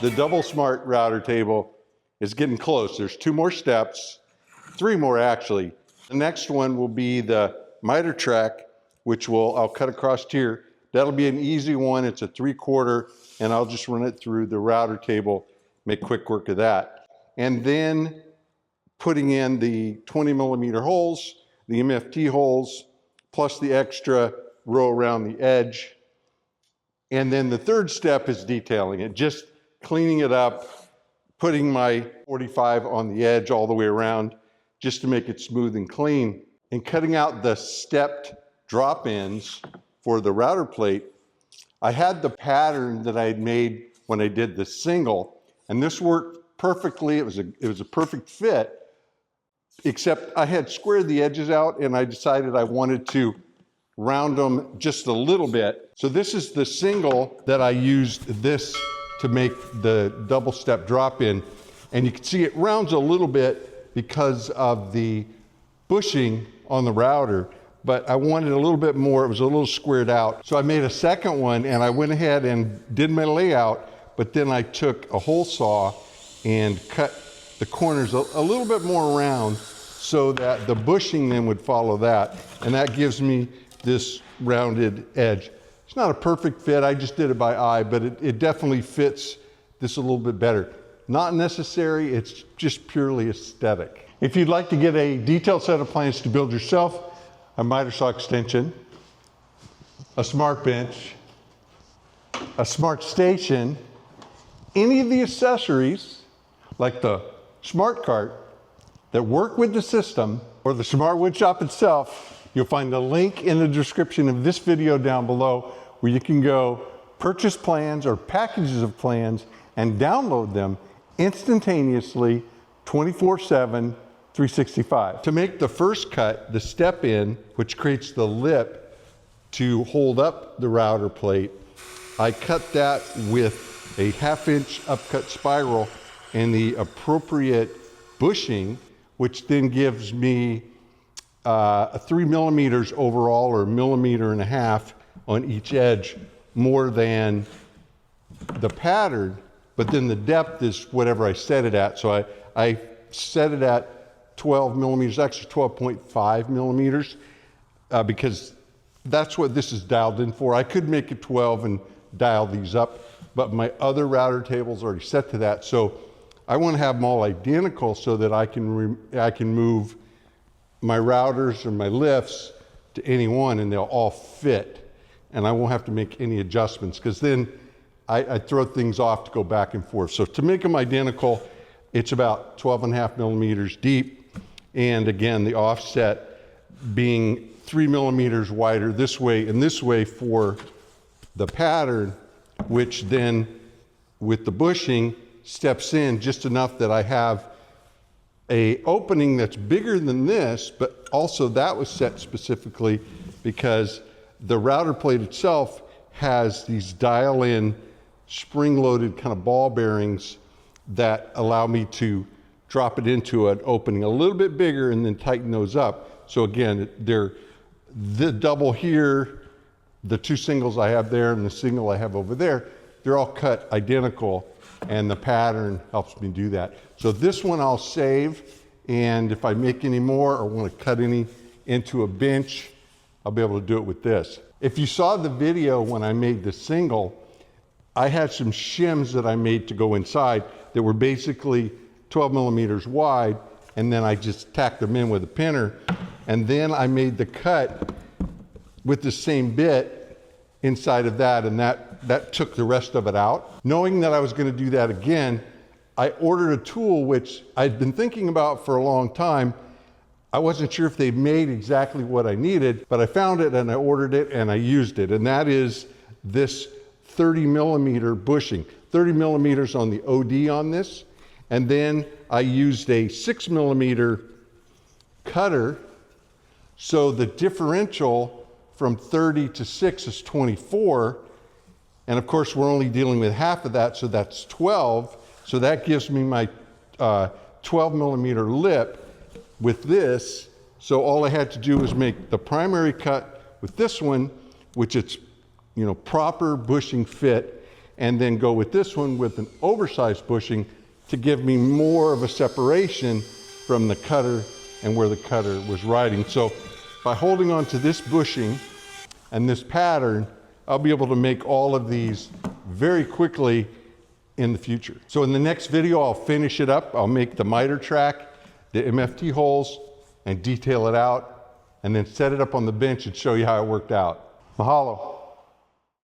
The double smart router table is getting close. There's 2 more steps, 3 more actually. The next one will be the miter track, which I'll cut across here. That'll be an easy one. It's a 3/4, and I'll just run it through the router table, make quick work of that. And then putting in the 20mm holes, the MFT holes, plus the extra row around the edge. And then the third step is detailing it, just cleaning it up, putting my 45 on the edge all the way around, just to make it smooth and clean. And cutting out the stepped drop-ins for the router plate. I had the pattern that I had made when I did the single, and this worked perfectly. It was a perfect fit, except I had squared the edges out, and I decided I wanted to round them just a little bit. So this is the single that I used this to make the double step drop in. And you can see it rounds a little bit because of the bushing on the router, but I wanted a little bit more. It was a little squared out. So I made a second one, and I went ahead and did my layout, but then I took a hole saw and cut the corners a little bit more round so that the bushing then would follow that. And that gives me this rounded edge. It's not a perfect fit, I just did it by eye, but it definitely fits this a little bit better. Not necessary, it's just purely aesthetic. If you'd like to get a detailed set of plans to build yourself a miter saw extension, a smart bench, a smart station, any of the accessories like the smart cart that work with the system, or the smart wood shop itself, you'll find the link in the description of this video down below where you can go purchase plans or packages of plans and download them instantaneously 24/7, 365. To make the first cut, the step in, which creates the lip to hold up the router plate, I cut that with a 1/2-inch upcut spiral and the appropriate bushing, which then gives me 3 millimeters overall, or 1.5 millimeters on each edge, more than the pattern, but then the depth is whatever I set it at. So I set it at 12 millimeters, actually 12.5 millimeters, because that's what this is dialed in for. I could make it 12 and dial these up, but my other router table's already set to that. So I want to have them all identical so that I can move my routers or my lifts to any one and they'll all fit. And I won't have to make any adjustments, because then I throw things off to go back and forth. So to make them identical, it's about 12.5 millimeters deep. And again, the offset being 3 millimeters wider this way and this way for the pattern, which then with the bushing steps in just enough that I have a opening that's bigger than this, but also that was set specifically because the router plate itself has these dial-in spring-loaded kind of ball bearings that allow me to drop it into an opening a little bit bigger and then tighten those up. So again, they're the double here, the 2 singles I have there and the single I have over there, they're all cut identical, and the pattern helps me do that. So this one I'll save, and if I make any more or want to cut any into a bench, I'll be able to do it with this. If you saw the video when I made the single, I had some shims that I made to go inside that were basically 12 millimeters wide, and then I just tacked them in with a pinner, and then I made the cut with the same bit inside of that, and that took the rest of it out. Knowing that I was going to do that again, I ordered a tool which I'd been thinking about for a long time. I wasn't sure if they made exactly what I needed, but I found it and I ordered it and I used it, and that is this 30 millimeter bushing. 30 millimeters on the OD on this, and then I used a 6 millimeter cutter, so the differential from 30 to 6 is 24, and of course we're only dealing with half of that, so that's 12. So that gives me my 12 millimeter lip with this. So all I had to do was make the primary cut with this one, which it's, you know, proper bushing fit, and then go with this one with an oversized bushing to give me more of a separation from the cutter and where the cutter was riding. So by holding on to this bushing and this pattern, I'll be able to make all of these very quickly in the future. So in the next video, I'll finish it up. I'll make the miter track, the MFT holes, and detail it out, and then set it up on the bench and show you how it worked out. Mahalo.